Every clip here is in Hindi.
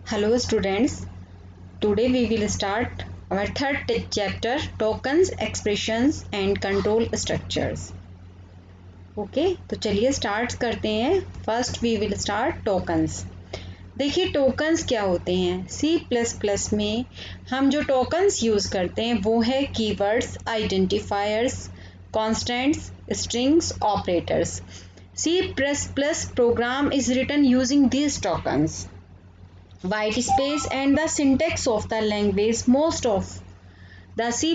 Hello students, today we will start our third chapter tokens, expressions and control structures. Okay तो चलिए स्टार्ट करते हैं. First we will start tokens. देखिए टोकन्स क्या होते हैं. सी प्लस प्लस में हम जो टोकन्स यूज़ करते हैं वो है keywords, identifiers, constants, strings, operators. C plus plus program is written using these tokens. White space and the syntax of the language. Most of the C++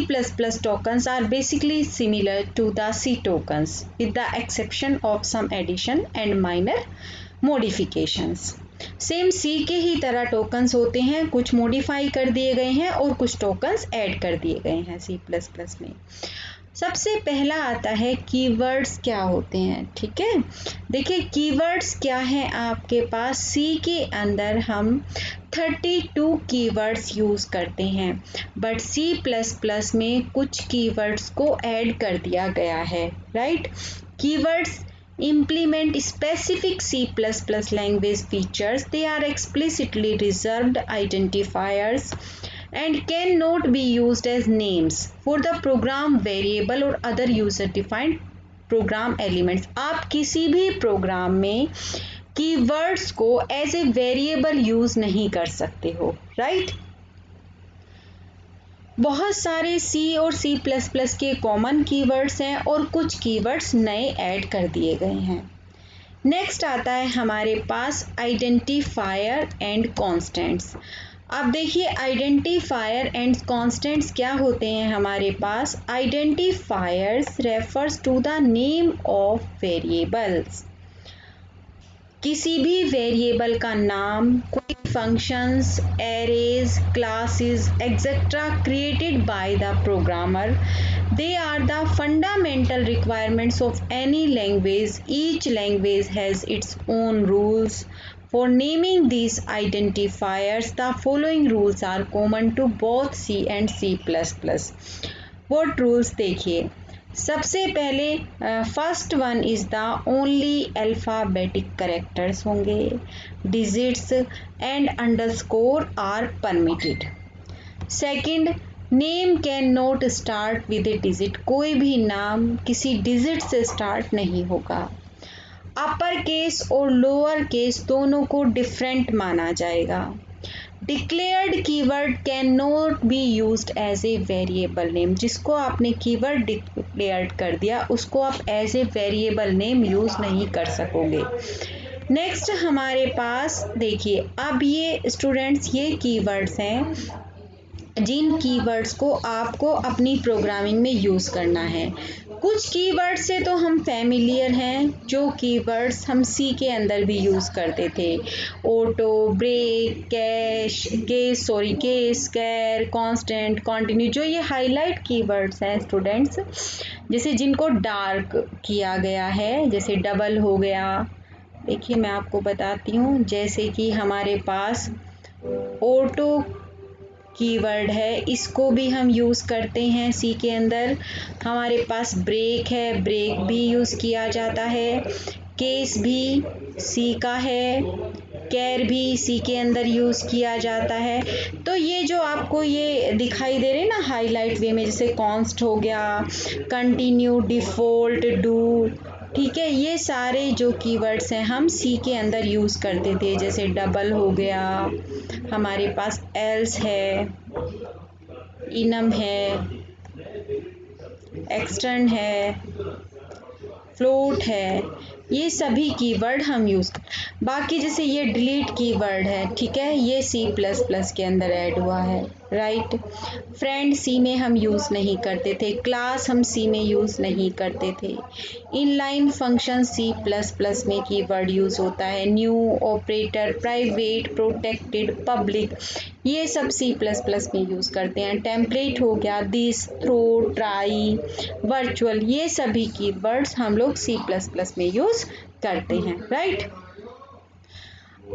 tokens are basically similar to the C tokens with the exception of some addition and minor modifications. Same C के ही तरह टोकन्स होते हैं, कुछ मॉडिफाई कर दिए गए हैं और कुछ टोकन्स ऐड कर दिए गए हैं सी प्लस प्लस में. सबसे पहला आता है कीवर्ड्स क्या होते हैं. ठीक है, देखिए कीवर्ड्स क्या है आपके पास. सी के अंदर हम 32 कीवर्ड्स यूज़ करते हैं, बट सी प्लस प्लस में कुछ कीवर्ड्स को ऐड कर दिया गया है. Right, keywords implement specific C++ language features. They are explicitly reserved identifiers and cannot be used as names for the program variable or other user defined program elements. आप किसी भी प्रोग्राम में कीवर्ड्स को एज ए वेरिएबल यूज नहीं कर सकते हो. राइट, बहुत सारे सी और सी प्लस प्लस के कॉमन कीवर्ड्स हैं और कुछ कीवर्ड्स नए ऐड कर दिए गए हैं. नेक्स्ट आता है हमारे पास आइडेंटिफायर एंड कॉन्स्टेंट्स. अब देखिए आइडेंटिफायर एंड कॉन्स्टेंट्स क्या होते हैं हमारे पास. Identifiers refers to the name of variables. किसी भी वेरिएबल का नाम, कोई functions, arrays, classes etcetera created by the programmer. They are the fundamental requirements of any language. Each language has its own rules. For naming these identifiers, the following rules are common to both C and C++. What rules देखिए. सबसे पहले first one is the only alphabetic characters होंगे. Digits and underscore are permitted. Second, name can not start with a digit. कोई भी नाम किसी डिजिट से स्टार्ट नहीं होगा. अपर केस और लोअर केस दोनों को डिफरेंट माना जाएगा. Declared keyword can not be used as a variable name. जिसको आपने कीवर्ड डिक्लेयर्ड कर दिया उसको आप as a variable name use नहीं कर सकोगे. नेक्स्ट हमारे पास देखिए, अब ये स्टूडेंट्स ये कीवर्ड्स हैं जिन कीवर्ड्स को आपको अपनी प्रोग्रामिंग में यूज़ करना है. कुछ कीवर्ड्स से तो हम फैमिलियर हैं, जो कीवर्ड्स हम सी के अंदर भी यूज़ करते थे. ऑटो, ब्रेक, केस, कैर, कांस्टेंट, कंटिन्यू, जो ये हाईलाइट कीवर्ड्स हैं स्टूडेंट्स, जैसे जिनको डार्क किया गया है, जैसे डबल हो गया. देखिए मैं आपको बताती हूँ, जैसे कि हमारे पास ऑटो कीवर्ड है, इसको भी हम यूज़ करते हैं सी के अंदर. हमारे पास ब्रेक है, ब्रेक भी यूज़ किया जाता है. केस भी सी का है. कैर भी सी के अंदर यूज़ किया जाता है. तो ये जो आपको ये दिखाई दे रहे ना हाईलाइट वे में, जैसे कॉन्स्ट हो गया, कंटिन्यू, डिफ़ॉल्ट, डू, ठीक है, ये सारे जो कीवर्ड्स हैं हम सी के अंदर यूज़ करते थे. जैसे डबल हो गया, हमारे पास एल्स है, इनम है, एक्सटर्न है, फ्लोट है, ये सभी कीवर्ड हम यूज़. बाकी जैसे ये डिलीट कीवर्ड है, ठीक है, ये सी प्लस प्लस के अंदर ऐड हुआ है. राइट, फ्रेंड सी में हम यूज़ नहीं करते थे. क्लास हम सी में यूज़ नहीं करते थे. Inline function C plus plus में कीवर्ड यूज़ होता है. New, operator, private, protected, public, ये सब सी प्लस प्लस में यूज़ करते हैं. टेम्पलेट हो गया, दिस, थ्रो, ट्राई, वर्चुअल, ये सभी कीवर्ड्स हम लोग सी प्लस प्लस में यूज़ करते हैं. राइट,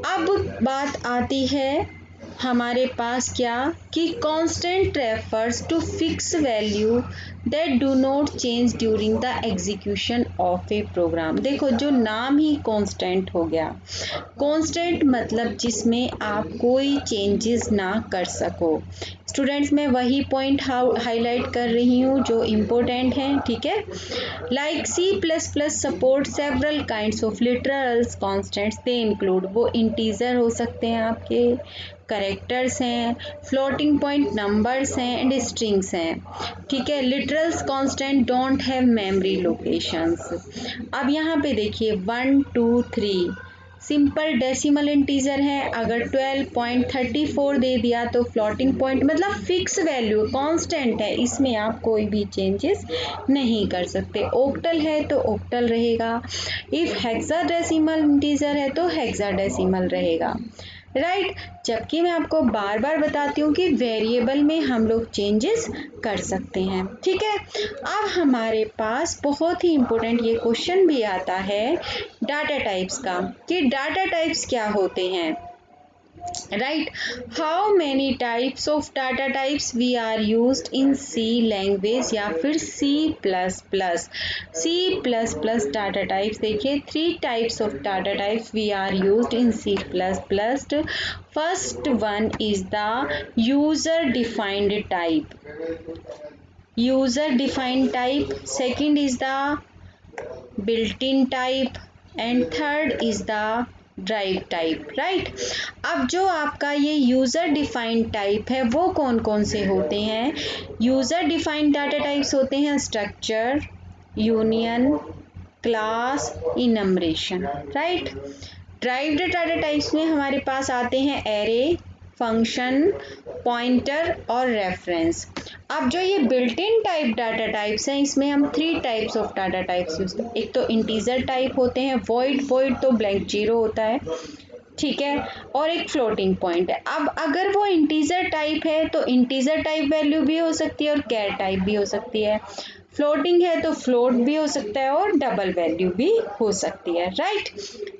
अब बात आती है हमारे पास क्या कि constant refers to fix value that do not change during the execution of a program. देखो जो नाम ही कांस्टेंट हो गया, कांस्टेंट मतलब जिसमें आप कोई चेंजेस ना कर सको। स्टूडेंट्स मैं वही पॉइंट हाईलाइट कर रही हूँ जो इम्पोर्टेंट हैं, ठीक है। Like C plus plus support several kinds of literals constants, they include, वो इंटीजर हो सकते हैं आपके, करेक्टर्स हैं, फ्लोटिंग पॉइंट नंबर्स हैं एंड स्ट्रिंग्स हैं, ठीक है। Literals constant don't have memory locations. अब यहाँ पे देखिए 1 2 3 सिंपल डेसिमल इंटीजर है, अगर 12.34 दे दिया तो फ्लोटिंग पॉइंट मतलब फिक्स वैल्यू कांस्टेंट है, इसमें आप कोई भी चेंजेस नहीं कर सकते। ऑक्टल है तो ऑक्टल रहेगा, इफ हेक्साडेसिमल इंटीजर है तो हेक्साडेसिमल रहेगा, राइट। जबकि मैं आपको बार बार बताती हूँ कि वेरिएबल में हम लोग चेंजेस कर सकते हैं, ठीक है। अब हमारे पास बहुत ही इंपॉर्टेंट ये क्वेश्चन भी आता है डाटा टाइप्स का, कि डाटा टाइप्स क्या होते हैं, right. How many types of data types we are used in C language या फिर C plus plus. C plus plus data types देखिए, 3 types of data types we are used in C plus plus. First one is the user defined type, user defined type, second is the built in type and third is the derived type, right. अब जो आपका ये यूजर डिफाइंड टाइप है वो कौन कौन से होते हैं? यूजर डिफाइंड डाटा टाइप्स होते हैं structure, union, class, enumeration, right. Derived data types में हमारे पास आते हैं एरे, फंक्शन, पॉइंटर और रेफरेंस। अब जो ये built in type data types हैं इसमें हम 3 types of data types use करते हैं। एक तो इंटीजर टाइप होते हैं, वॉइड तो ब्लैंक जीरो होता है, ठीक है, और एक फ्लोटिंग पॉइंट है। अब अगर वो इंटीजर टाइप है तो इंटीजर टाइप वैल्यू भी हो सकती है और कैर टाइप भी हो सकती है, फ्लोटिंग है तो फ्लोट भी हो सकता है और डबल वैल्यू भी हो सकती है, राइट।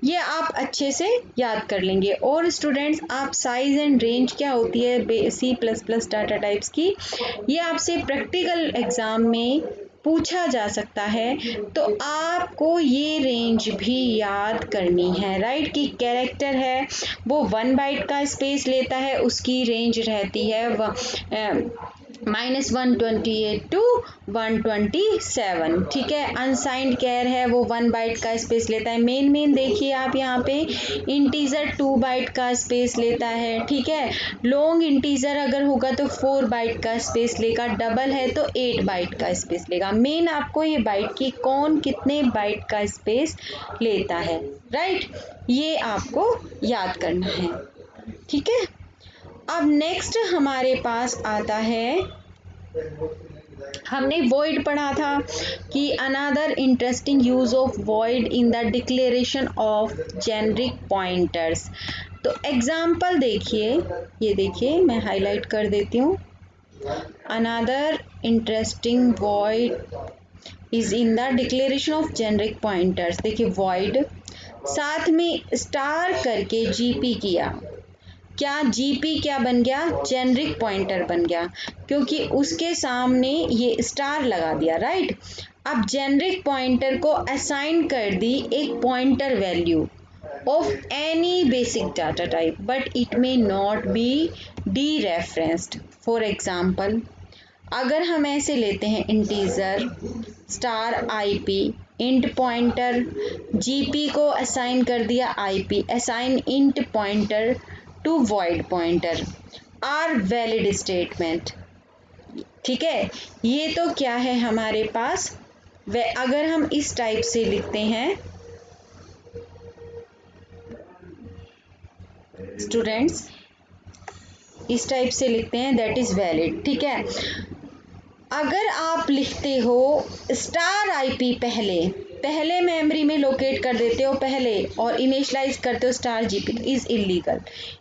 ये आप अच्छे से याद कर लेंगे। और स्टूडेंट्स आप साइज एंड रेंज क्या होती है C plus plus data types की, ये आपसे प्रैक्टिकल एग्जाम में पूछा जा सकता है, तो आपको ये रेंज भी याद करनी है, राइट। कि कैरेक्टर है वो 1 बाइट का स्पेस लेता है, उसकी रेंज रहती है -128 to 127, ठीक है। अनसाइंड कैर है वो 1 बाइट का स्पेस लेता है। मेन देखिए आप यहाँ पे इंटीजर 2 बाइट का स्पेस लेता है, ठीक है। लॉन्ग इंटीजर अगर होगा तो 4 बाइट का स्पेस लेगा, डबल है तो 8 बाइट का स्पेस लेगा। मेन आपको ये बाइट की कौन कितने बाइट का स्पेस लेता है, राइट, ये आपको याद करना है, ठीक है। अब नेक्स्ट हमारे पास आता है, हमने void पढ़ा था कि another interesting use of void in the declaration of generic pointers. तो एग्जाम्पल देखिए, ये देखिए मैं हाईलाइट कर देती हूँ। Another interesting void is in the declaration of generic pointers. देखिए void साथ में स्टार करके जीपी किया, क्या जीपी क्या बन गया? जेनरिक पॉइंटर बन गया, क्योंकि उसके सामने ये स्टार लगा दिया, राइट। अब जेनरिक पॉइंटर को असाइन कर दी एक pointer value of any basic data type, but it may not be dereferenced. For example अगर हम ऐसे लेते हैं integer star IP int pointer, GP को असाइन कर दिया IP, assign int pointer to void pointer are valid statement, ठीक है। ये तो क्या है हमारे पास, वे अगर हम इस टाइप से लिखते हैं स्टूडेंट्स, इस टाइप से लिखते हैं दैट इज वैलिड, ठीक है। अगर आप लिखते हो स्टार आईपी पहले मेमोरी में लोकेट कर देते हो पहले और इनिशियलाइज करते हो star GP, is illegal.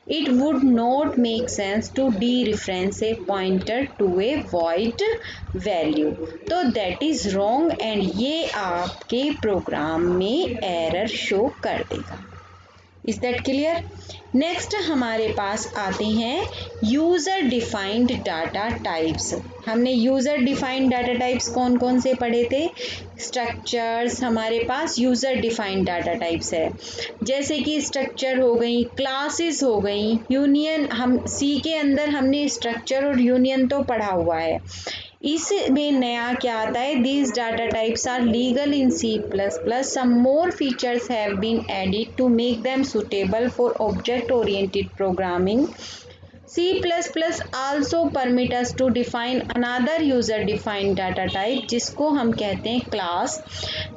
It would not make sense to dereference a pointer to a void value, तो दैट इज रॉन्ग एंड ये आपके प्रोग्राम में एरर शो कर देगा, इज दैट क्लियर? नेक्स्ट हमारे पास आते हैं यूजर डिफाइंड डाटा टाइप्स। हमने यूजर डिफाइंड डाटा टाइप्स कौन कौन से पढ़े थे? स्ट्रक्चर्स हमारे पास यूजर डिफाइंड डाटा टाइप्स है, जैसे कि स्ट्रक्चर हो गई, क्लासेस हो गई, यूनियन। हम सी के अंदर हमने स्ट्रक्चर और यूनियन तो पढ़ा हुआ है। इसमें नया क्या आता है? These data types are legal in C++. Some more features have been added to make them suitable for object oriented programming. C++ also permit us to define another user defined data type जिसको हम कहते हैं class,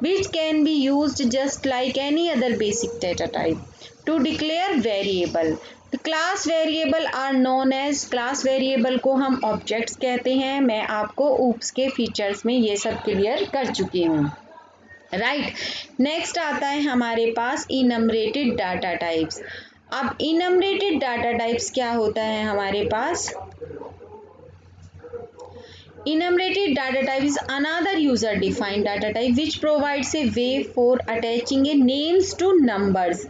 which can be used just like any other basic data type to declare variable. Class variable are known as, class variable को हम ऑब्जेक्ट्स कहते हैं। मैं आपको ऊप्स के फीचर्स में ये सब क्लियर कर चुकी हूँ, राइट। नेक्स्ट आता है हमारे पास इनमरेटेड डाटा टाइप्स। अब इनमरेटेड डाटा टाइप्स क्या होता है हमारे पास? Enumerated data type is another user defined data type which provides a way for attaching a names to numbers,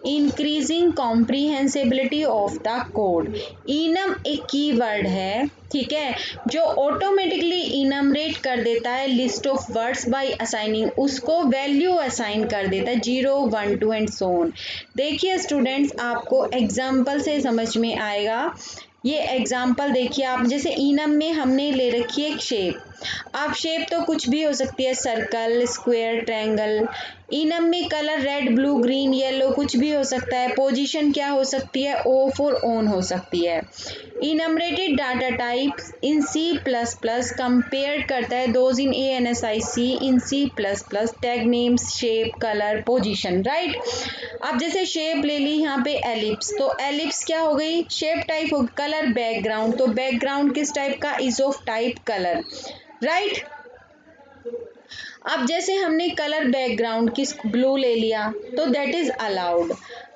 increasing comprehensibility of the code. enum एक कीवर्ड है, ठीक है, जो ऑटोमेटिकली इनमरेट कर देता है list of words by assigning, उसको वैल्यू असाइन कर देता है 0, 1, 2 एंड सो ऑन। देखिए स्टूडेंट्स, आपको एग्जाम्पल से समझ में आएगा। ये एग्जाम्पल देखिए आप, जैसे इनम में हमने ले रखी है एक शेप। अब शेप तो कुछ भी हो सकती है, सर्कल, स्क्वायर, ट्रायंगल। इनम में colour red, blue, green, yellow कुछ भी हो सकता है। पोजीशन क्या हो सकती है? ऑफ और ऑन हो सकती है। Enumerated data types in C++ compare करता है those in ANSIC in C++, tag names, shape, colour, position, right. अब जैसे शेप ले ली यहाँ पे एलिप्स, तो एलिप्स क्या हो गई? शेप टाइप हो। कलर बैकग्राउंड, तो बैकग्राउंड किस टाइप का? Is of type colour, right. अब जैसे हमने कलर बैकग्राउंड किस ब्लू ले लिया तो that is allowed.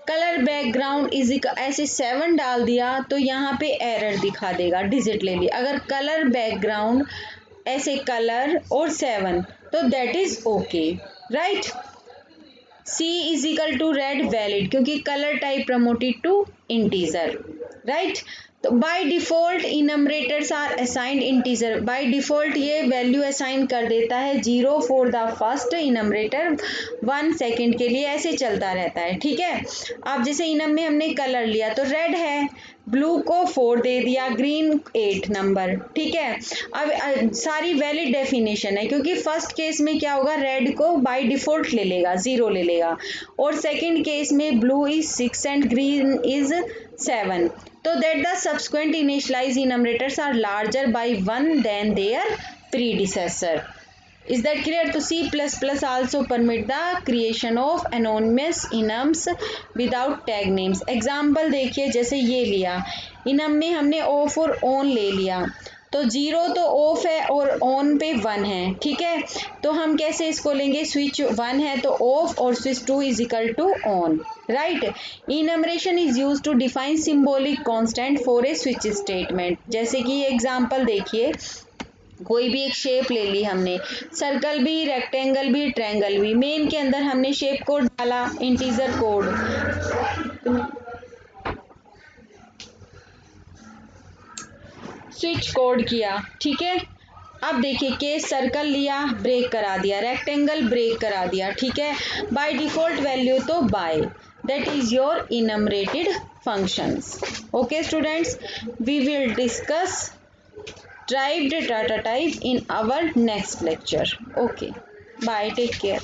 Colour background is ऐसे 7 डाल दिया तो यहाँ पे एरर दिखा देगा, डिजिट ले लिया। अगर कलर बैकग्राउंड ऐसे कलर और 7 तो that is okay, right. C is equal to red, valid, क्योंकि colour type promoted to integer, right. तो by default enumerators are assigned integer, by default ये वैल्यू असाइन कर देता है 0 for the first enumerator, 1 second के लिए, ऐसे चलता रहता है, ठीक है। अब जैसे इनम में हमने कलर लिया तो रेड है, ब्लू को 4 दे दिया, ग्रीन 8 नंबर, ठीक है। अब सारी वैलिड डेफिनेशन है, क्योंकि फर्स्ट केस में क्या होगा? रेड को बाय डिफॉल्ट ले लेगा, 0 ले लेगा, और सेकंड केस में blue is 6 and green is 7, तो that the subsequent initialized enumerators are larger by 1 than their predecessor. Is that clear? तो C++ also permit the creation of anonymous enums without tag names. Example देखिए, जैसे ये लिया, enum में हमने off और on ले लिया, तो 0 तो ऑफ है और ऑन पे 1 है, ठीक है। तो हम कैसे इसको लेंगे? स्विच 1 है तो ऑफ और switch 2 is equal to on, right. Enumeration is use to define symbolic constant for a switch statement. जैसे कि एग्जांपल देखिए, कोई भी एक शेप ले ली हमने, सर्कल भी, रेक्टेंगल भी, ट्रायंगल भी। मेन के अंदर हमने शेप कोड डाला, इंटीजर कोड, स्विच कोड किया, ठीक है। अब देखिए, केस सर्कल लिया, ब्रेक करा दिया, रेक्टेंगल ब्रेक करा दिया, ठीक है। बाय डिफॉल्ट वैल्यू तो bye, that is your enumerated functions. Okay students, we will discuss derived data type in our next lecture. Okay, bye, take care.